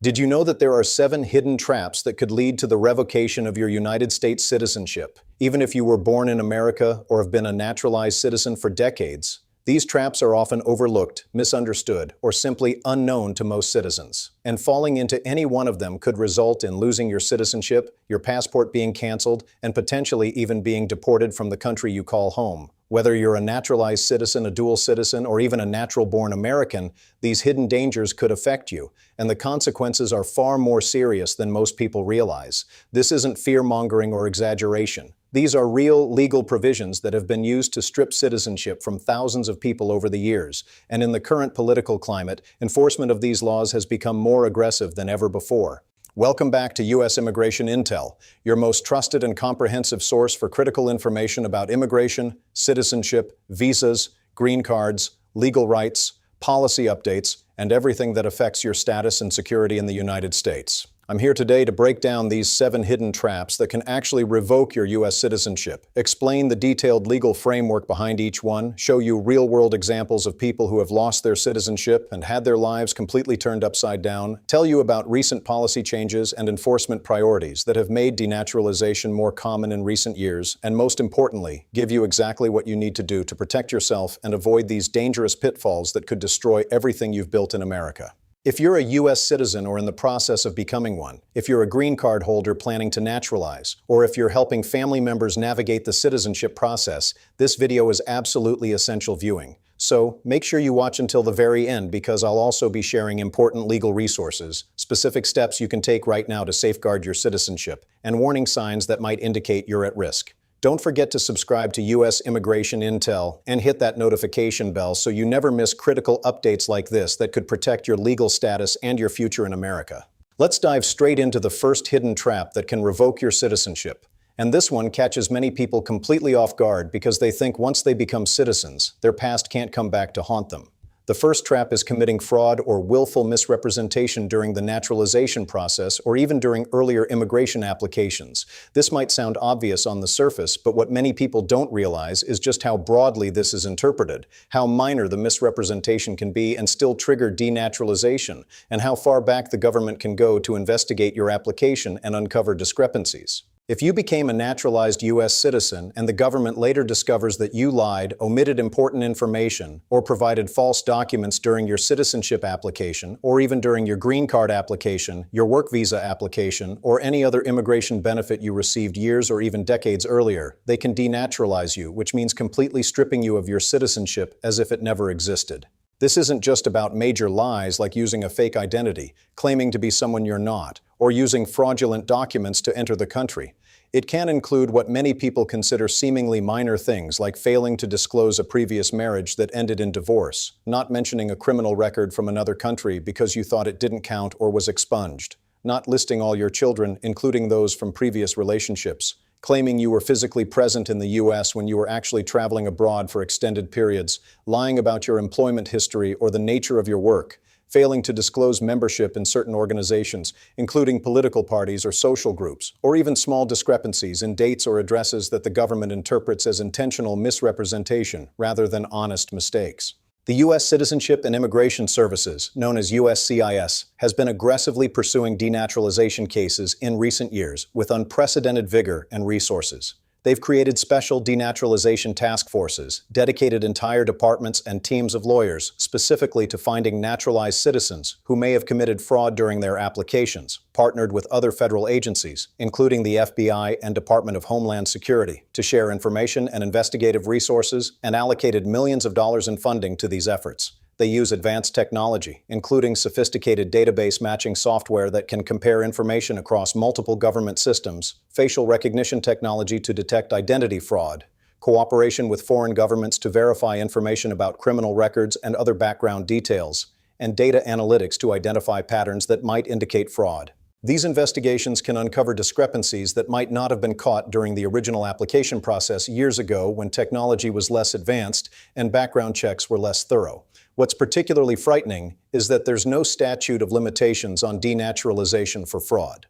Did you know that there are 7 hidden traps that could lead to the revocation of your United States citizenship? Even if you were born in America or have been a naturalized citizen for decades, these traps are often overlooked, misunderstood, or simply unknown to most citizens. And falling into any one of them could result in losing your citizenship, your passport being canceled, and potentially even being deported from the country you call home. Whether you're a naturalized citizen, a dual citizen, or even a natural-born American, these hidden dangers could affect you, and the consequences are far more serious than most people realize. This isn't fear-mongering or exaggeration. These are real legal provisions that have been used to strip citizenship from thousands of people over the years, and in the current political climate, enforcement of these laws has become more aggressive than ever before. Welcome back to U.S. Immigration Intel, your most trusted and comprehensive source for critical information about immigration, citizenship, visas, green cards, legal rights, policy updates, and everything that affects your status and security in the United States. I'm here today to break down these 7 hidden traps that can actually revoke your U.S. citizenship, explain the detailed legal framework behind each one, show you real-world examples of people who have lost their citizenship and had their lives completely turned upside down, tell you about recent policy changes and enforcement priorities that have made denaturalization more common in recent years, and most importantly, give you exactly what you need to do to protect yourself and avoid these dangerous pitfalls that could destroy everything you've built in America. If you're a U.S. citizen or in the process of becoming one, if you're a green card holder planning to naturalize, or if you're helping family members navigate the citizenship process, this video is absolutely essential viewing. So make sure you watch until the very end because I'll also be sharing important legal resources, specific steps you can take right now to safeguard your citizenship, and warning signs that might indicate you're at risk. Don't forget to subscribe to U.S. Immigration Intel and hit that notification bell so you never miss critical updates like this that could protect your legal status and your future in America. Let's dive straight into the first hidden trap that can revoke your citizenship. And this one catches many people completely off guard because they think once they become citizens, their past can't come back to haunt them. The first trap is committing fraud or willful misrepresentation during the naturalization process or even during earlier immigration applications. This might sound obvious on the surface, but what many people don't realize is just how broadly this is interpreted, how minor the misrepresentation can be and still trigger denaturalization, and how far back the government can go to investigate your application and uncover discrepancies. If you became a naturalized U.S. citizen and the government later discovers that you lied, omitted important information, or provided false documents during your citizenship application, or even during your green card application, your work visa application, or any other immigration benefit you received years or even decades earlier, they can denaturalize you, which means completely stripping you of your citizenship as if it never existed. This isn't just about major lies like using a fake identity, claiming to be someone you're not, or using fraudulent documents to enter the country. It can include what many people consider seemingly minor things like failing to disclose a previous marriage that ended in divorce, not mentioning a criminal record from another country because you thought it didn't count or was expunged, not listing all your children, including those from previous relationships, claiming you were physically present in the U.S. when you were actually traveling abroad for extended periods, lying about your employment history or the nature of your work, failing to disclose membership in certain organizations, including political parties or social groups, or even small discrepancies in dates or addresses that the government interprets as intentional misrepresentation rather than honest mistakes. The U.S. Citizenship and Immigration Services, known as USCIS, has been aggressively pursuing denaturalization cases in recent years with unprecedented vigor and resources. They've created special denaturalization task forces, dedicated entire departments and teams of lawyers specifically to finding naturalized citizens who may have committed fraud during their applications, partnered with other federal agencies, including the FBI and Department of Homeland Security, to share information and investigative resources and allocated millions of dollars in funding to these efforts. They use advanced technology, including sophisticated database matching software that can compare information across multiple government systems, facial recognition technology to detect identity fraud, cooperation with foreign governments to verify information about criminal records and other background details, and data analytics to identify patterns that might indicate fraud. These investigations can uncover discrepancies that might not have been caught during the original application process years ago when technology was less advanced and background checks were less thorough. What's particularly frightening is that there's no statute of limitations on denaturalization for fraud.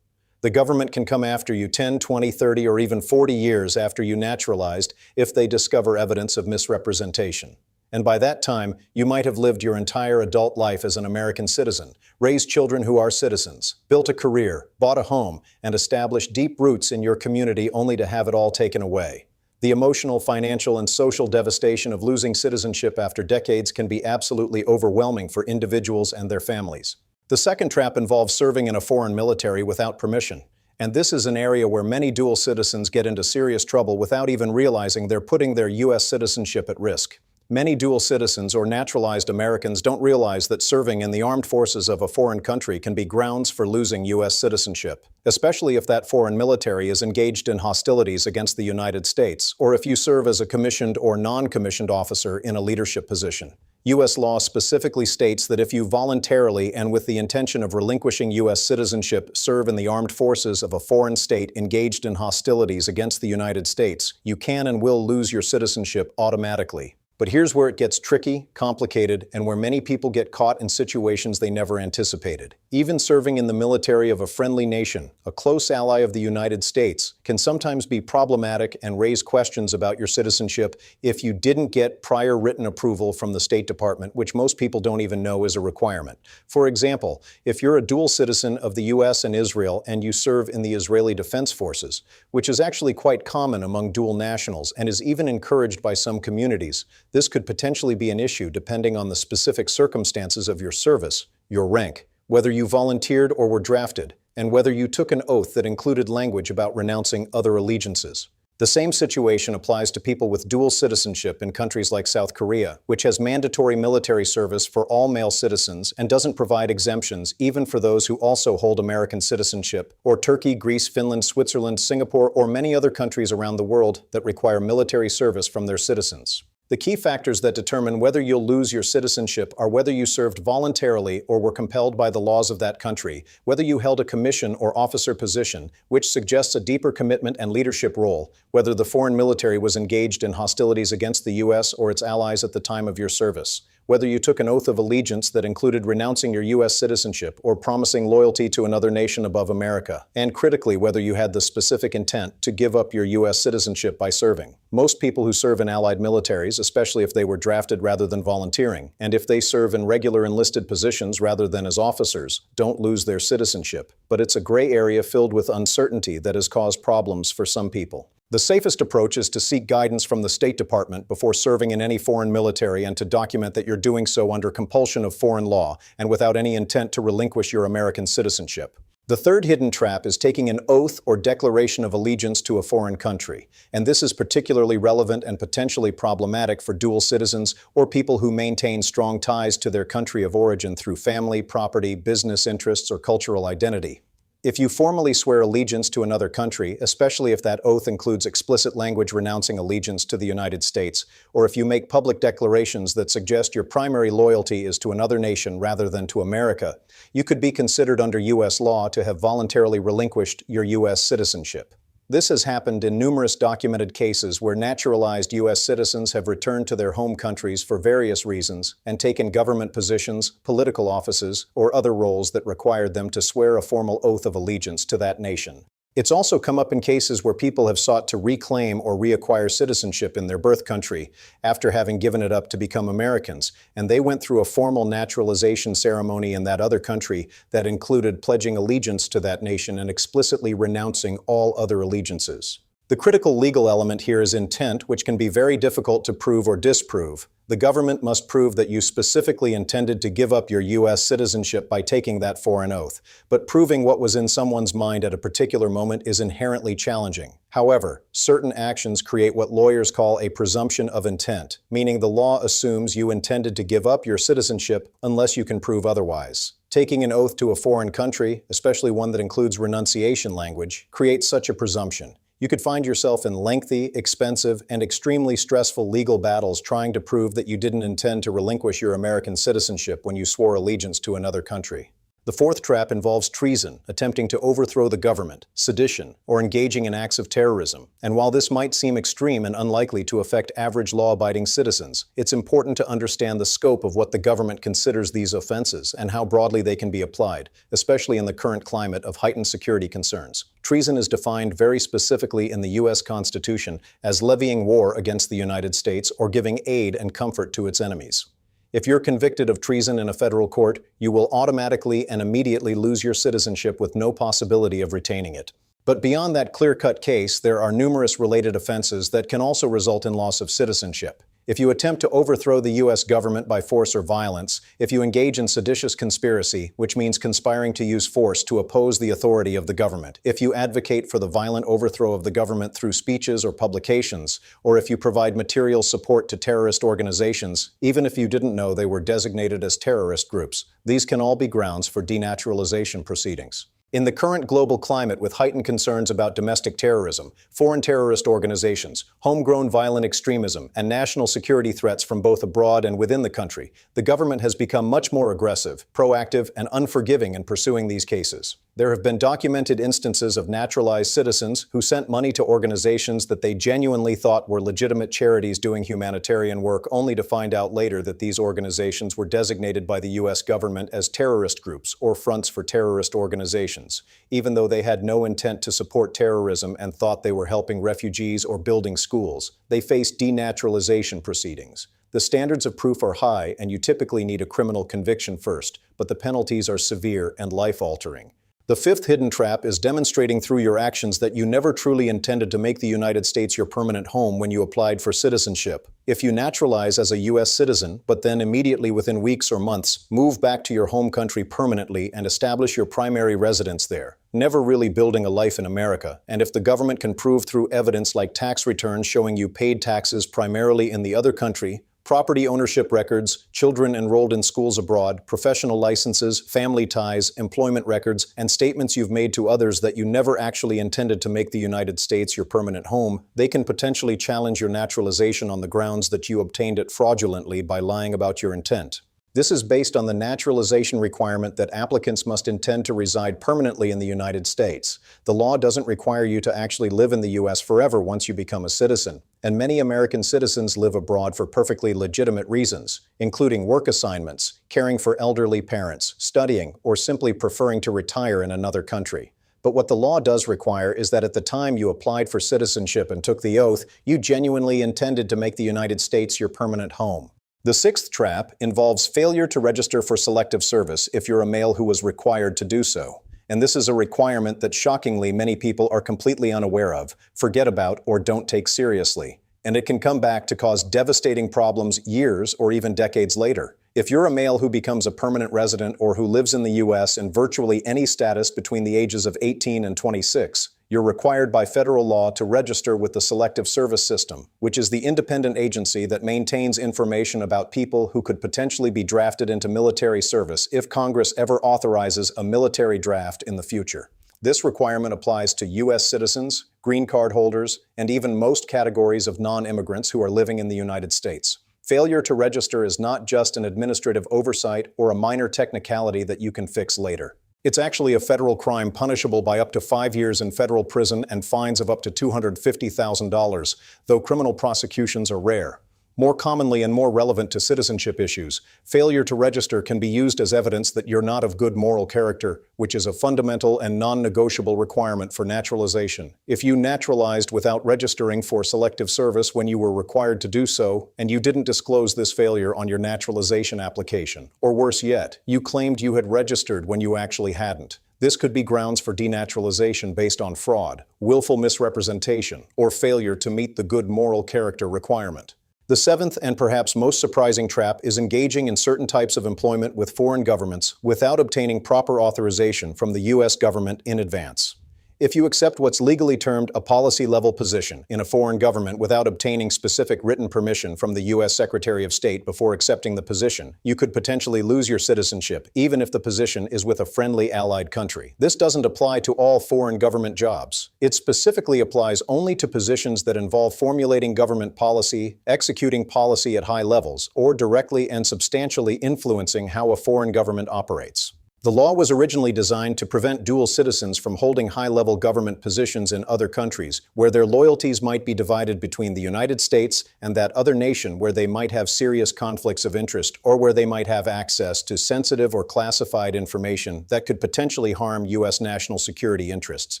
The government can come after you 10, 20, 30, or even 40 years after you naturalized if they discover evidence of misrepresentation. And by that time, you might have lived your entire adult life as an American citizen, raised children who are citizens, built a career, bought a home, and established deep roots in your community only to have it all taken away. The emotional, financial, and social devastation of losing citizenship after decades can be absolutely overwhelming for individuals and their families. The second trap involves serving in a foreign military without permission. And this is an area where many dual citizens get into serious trouble without even realizing they're putting their U.S. citizenship at risk. Many dual citizens or naturalized Americans don't realize that serving in the armed forces of a foreign country can be grounds for losing U.S. citizenship, especially if that foreign military is engaged in hostilities against the United States, or if you serve as a commissioned or non-commissioned officer in a leadership position. U.S. law specifically states that if you voluntarily and with the intention of relinquishing U.S. citizenship serve in the armed forces of a foreign state engaged in hostilities against the United States, you can and will lose your citizenship automatically. But here's where it gets tricky, complicated, and where many people get caught in situations they never anticipated. Even serving in the military of a friendly nation, a close ally of the United States, can sometimes be problematic and raise questions about your citizenship if you didn't get prior written approval from the State Department, which most people don't even know is a requirement. For example, if you're a dual citizen of the U.S. and Israel and you serve in the Israeli Defense Forces, which is actually quite common among dual nationals and is even encouraged by some communities, this could potentially be an issue depending on the specific circumstances of your service, your rank, whether you volunteered or were drafted, and whether you took an oath that included language about renouncing other allegiances. The same situation applies to people with dual citizenship in countries like South Korea, which has mandatory military service for all male citizens and doesn't provide exemptions even for those who also hold American citizenship, or Turkey, Greece, Finland, Switzerland, Singapore, or many other countries around the world that require military service from their citizens. The key factors that determine whether you'll lose your citizenship are whether you served voluntarily or were compelled by the laws of that country, whether you held a commission or officer position, which suggests a deeper commitment and leadership role, whether the foreign military was engaged in hostilities against the U.S. or its allies at the time of your service, whether you took an oath of allegiance that included renouncing your U.S. citizenship or promising loyalty to another nation above America, and critically, whether you had the specific intent to give up your U.S. citizenship by serving. Most people who serve in allied militaries, especially if they were drafted rather than volunteering, and if they serve in regular enlisted positions rather than as officers, don't lose their citizenship. But it's a gray area filled with uncertainty that has caused problems for some people. The safest approach is to seek guidance from the State Department before serving in any foreign military and to document that you're doing so under compulsion of foreign law and without any intent to relinquish your American citizenship. The third hidden trap is taking an oath or declaration of allegiance to a foreign country, and this is particularly relevant and potentially problematic for dual citizens or people who maintain strong ties to their country of origin through family, property, business interests, or cultural identity. If you formally swear allegiance to another country, especially if that oath includes explicit language renouncing allegiance to the United States, or if you make public declarations that suggest your primary loyalty is to another nation rather than to America, you could be considered under U.S. law to have voluntarily relinquished your U.S. citizenship. This has happened in numerous documented cases where naturalized U.S. citizens have returned to their home countries for various reasons and taken government positions, political offices, or other roles that required them to swear a formal oath of allegiance to that nation. It's also come up in cases where people have sought to reclaim or reacquire citizenship in their birth country after having given it up to become Americans, and they went through a formal naturalization ceremony in that other country that included pledging allegiance to that nation and explicitly renouncing all other allegiances. The critical legal element here is intent, which can be very difficult to prove or disprove. The government must prove that you specifically intended to give up your U.S. citizenship by taking that foreign oath, but proving what was in someone's mind at a particular moment is inherently challenging. However, certain actions create what lawyers call a presumption of intent, meaning the law assumes you intended to give up your citizenship unless you can prove otherwise. Taking an oath to a foreign country, especially one that includes renunciation language, creates such a presumption. You could find yourself in lengthy, expensive, and extremely stressful legal battles trying to prove that you didn't intend to relinquish your American citizenship when you swore allegiance to another country. The fourth trap involves treason, attempting to overthrow the government, sedition, or engaging in acts of terrorism. And while this might seem extreme and unlikely to affect average law-abiding citizens, it's important to understand the scope of what the government considers these offenses and how broadly they can be applied, especially in the current climate of heightened security concerns. Treason is defined very specifically in the U.S. Constitution as levying war against the United States or giving aid and comfort to its enemies. If you're convicted of treason in a federal court, you will automatically and immediately lose your citizenship with no possibility of retaining it. But beyond that clear-cut case, there are numerous related offenses that can also result in loss of citizenship. If you attempt to overthrow the U.S. government by force or violence, if you engage in seditious conspiracy, which means conspiring to use force to oppose the authority of the government, if you advocate for the violent overthrow of the government through speeches or publications, or if you provide material support to terrorist organizations, even if you didn't know they were designated as terrorist groups, these can all be grounds for denaturalization proceedings. In the current global climate with heightened concerns about domestic terrorism, foreign terrorist organizations, homegrown violent extremism, and national security threats from both abroad and within the country, the government has become much more aggressive, proactive, and unforgiving in pursuing these cases. There have been documented instances of naturalized citizens who sent money to organizations that they genuinely thought were legitimate charities doing humanitarian work, only to find out later that these organizations were designated by the U.S. government as terrorist groups or fronts for terrorist organizations, even though they had no intent to support terrorism and thought they were helping refugees or building schools. They faced denaturalization proceedings. The standards of proof are high, and you typically need a criminal conviction first, but the penalties are severe and life-altering. The fifth hidden trap is demonstrating through your actions that you never truly intended to make the United States your permanent home when you applied for citizenship. If you naturalize as a U.S. citizen, but then immediately within weeks or months, move back to your home country permanently and establish your primary residence there, never really building a life in America, and if the government can prove through evidence like tax returns showing you paid taxes primarily in the other country, property ownership records, children enrolled in schools abroad, professional licenses, family ties, employment records, and statements you've made to others that you never actually intended to make the United States your permanent home, they can potentially challenge your naturalization on the grounds that you obtained it fraudulently by lying about your intent. This is based on the naturalization requirement that applicants must intend to reside permanently in the United States. The law doesn't require you to actually live in the U.S. forever once you become a citizen, and many American citizens live abroad for perfectly legitimate reasons, including work assignments, caring for elderly parents, studying, or simply preferring to retire in another country. But what the law does require is that at the time you applied for citizenship and took the oath, you genuinely intended to make the United States your permanent home. The sixth trap involves failure to register for selective service if you're a male who was required to do so. And this is a requirement that shockingly many people are completely unaware of, forget about, or don't take seriously. And it can come back to cause devastating problems years or even decades later. If you're a male who becomes a permanent resident or who lives in the U.S. in virtually any status between the ages of 18 and 26, you're required by federal law to register with the Selective Service System, which is the independent agency that maintains information about people who could potentially be drafted into military service if Congress ever authorizes a military draft in the future. This requirement applies to U.S. citizens, green card holders, and even most categories of non-immigrants who are living in the United States. Failure to register is not just an administrative oversight or a minor technicality that you can fix later. It's actually a federal crime punishable by up to 5 years in federal prison and fines of up to $250,000, though criminal prosecutions are rare. More commonly and more relevant to citizenship issues, failure to register can be used as evidence that you're not of good moral character, which is a fundamental and non-negotiable requirement for naturalization. If you naturalized without registering for selective service when you were required to do so, and you didn't disclose this failure on your naturalization application, or worse yet, you claimed you had registered when you actually hadn't, this could be grounds for denaturalization based on fraud, willful misrepresentation, or failure to meet the good moral character requirement. The seventh and perhaps most surprising trap is engaging in certain types of employment with foreign governments without obtaining proper authorization from the U.S. government in advance. If you accept what's legally termed a policy-level position in a foreign government without obtaining specific written permission from the U.S. Secretary of State before accepting the position, you could potentially lose your citizenship, even if the position is with a friendly allied country. This doesn't apply to all foreign government jobs. It specifically applies only to positions that involve formulating government policy, executing policy at high levels, or directly and substantially influencing how a foreign government operates. The law was originally designed to prevent dual citizens from holding high-level government positions in other countries, where their loyalties might be divided between the United States and that other nation where they might have serious conflicts of interest or where they might have access to sensitive or classified information that could potentially harm U.S. national security interests.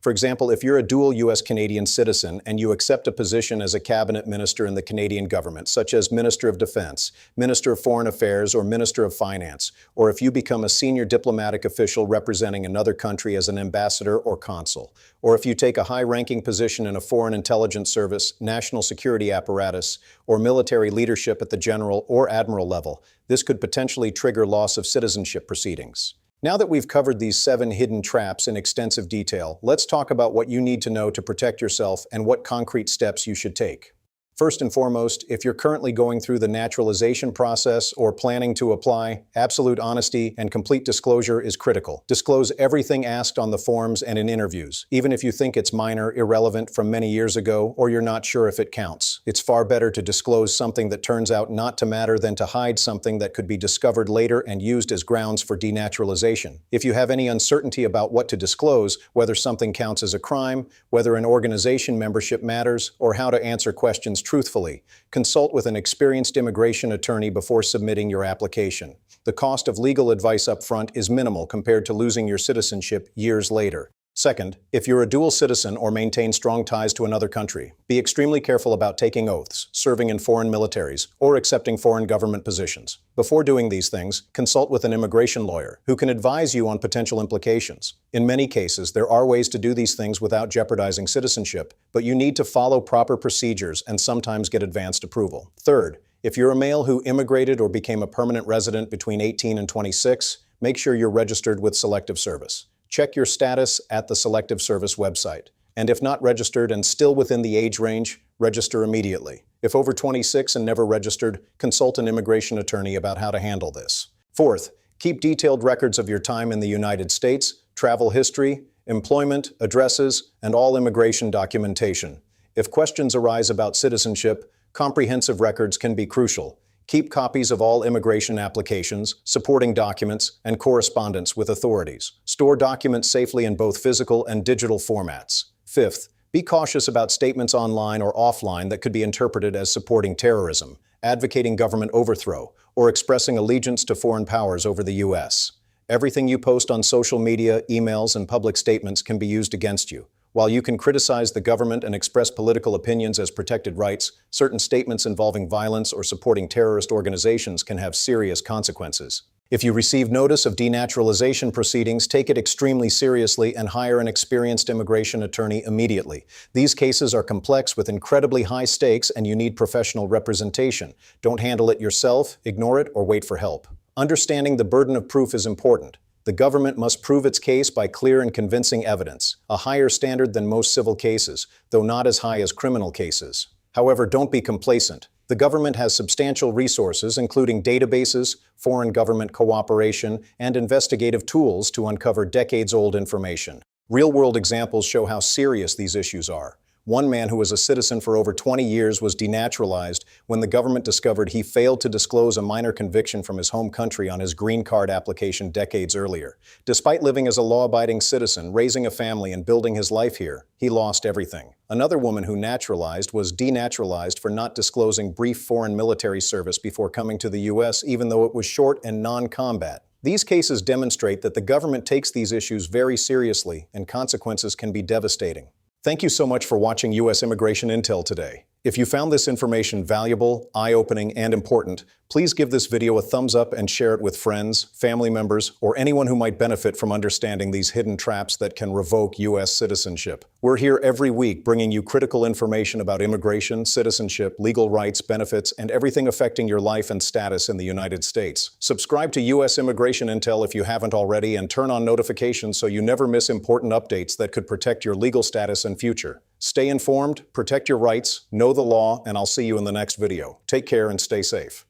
For example, if you're a dual U.S.-Canadian citizen and you accept a position as a cabinet minister in the Canadian government, such as Minister of Defense, Minister of Foreign Affairs, or Minister of Finance, or if you become a senior diplomatic official representing another country as an ambassador or consul, or if you take a high-ranking position in a foreign intelligence service, national security apparatus, or military leadership at the general or admiral level, this could potentially trigger loss of citizenship proceedings. Now that we've covered these 7 hidden traps in extensive detail, let's talk about what you need to know to protect yourself and what concrete steps you should take. First and foremost, if you're currently going through the naturalization process or planning to apply, absolute honesty and complete disclosure is critical. Disclose everything asked on the forms and in interviews, even if you think it's minor, irrelevant from many years ago, or you're not sure if it counts. It's far better to disclose something that turns out not to matter than to hide something that could be discovered later and used as grounds for denaturalization. If you have any uncertainty about what to disclose, whether something counts as a crime, whether an organization membership matters, or how to answer questions truthfully, consult with an experienced immigration attorney before submitting your application. The cost of legal advice up front is minimal compared to losing your citizenship years later. Second, if you're a dual citizen or maintain strong ties to another country, be extremely careful about taking oaths, serving in foreign militaries, or accepting foreign government positions. Before doing these things, consult with an immigration lawyer who can advise you on potential implications. In many cases, there are ways to do these things without jeopardizing citizenship, but you need to follow proper procedures and sometimes get advanced approval. Third, if you're a male who immigrated or became a permanent resident between 18 and 26, make sure you're registered with Selective Service. Check your status at the Selective Service website. And if not registered and still within the age range, register immediately. If over 26 and never registered, consult an immigration attorney about how to handle this. Fourth, keep detailed records of your time in the United States, travel history, employment, addresses, and all immigration documentation. If questions arise about citizenship, comprehensive records can be crucial. Keep copies of all immigration applications, supporting documents, and correspondence with authorities. Store documents safely in both physical and digital formats. Fifth, be cautious about statements online or offline that could be interpreted as supporting terrorism, advocating government overthrow, or expressing allegiance to foreign powers over the U.S. Everything you post on social media, emails, and public statements can be used against you. While you can criticize the government and express political opinions as protected rights, certain statements involving violence or supporting terrorist organizations can have serious consequences. If you receive notice of denaturalization proceedings, take it extremely seriously and hire an experienced immigration attorney immediately. These cases are complex with incredibly high stakes and you need professional representation. Don't handle it yourself, ignore it, or wait for help. Understanding the burden of proof is important. The government must prove its case by clear and convincing evidence, a higher standard than most civil cases, though not as high as criminal cases. However, don't be complacent. The government has substantial resources, including databases, foreign government cooperation, and investigative tools to uncover decades-old information. Real-world examples show how serious these issues are. One man who was a citizen for over 20 years was denaturalized when the government discovered he failed to disclose a minor conviction from his home country on his green card application decades earlier. Despite living as a law-abiding citizen, raising a family, and building his life here, he lost everything. Another woman who naturalized was denaturalized for not disclosing brief foreign military service before coming to the U.S., even though it was short and non-combat. These cases demonstrate that the government takes these issues very seriously, and consequences can be devastating. Thank you so much for watching U.S. Immigration Intel today. If you found this information valuable, eye-opening, and important, please give this video a thumbs up and share it with friends, family members, or anyone who might benefit from understanding these hidden traps that can revoke U.S. citizenship. We're here every week bringing you critical information about immigration, citizenship, legal rights, benefits, and everything affecting your life and status in the United States. Subscribe to U.S. Immigration Intel if you haven't already, and turn on notifications so you never miss important updates that could protect your legal status and future. Stay informed, protect your rights, know the law, and I'll see you in the next video. Take care and stay safe.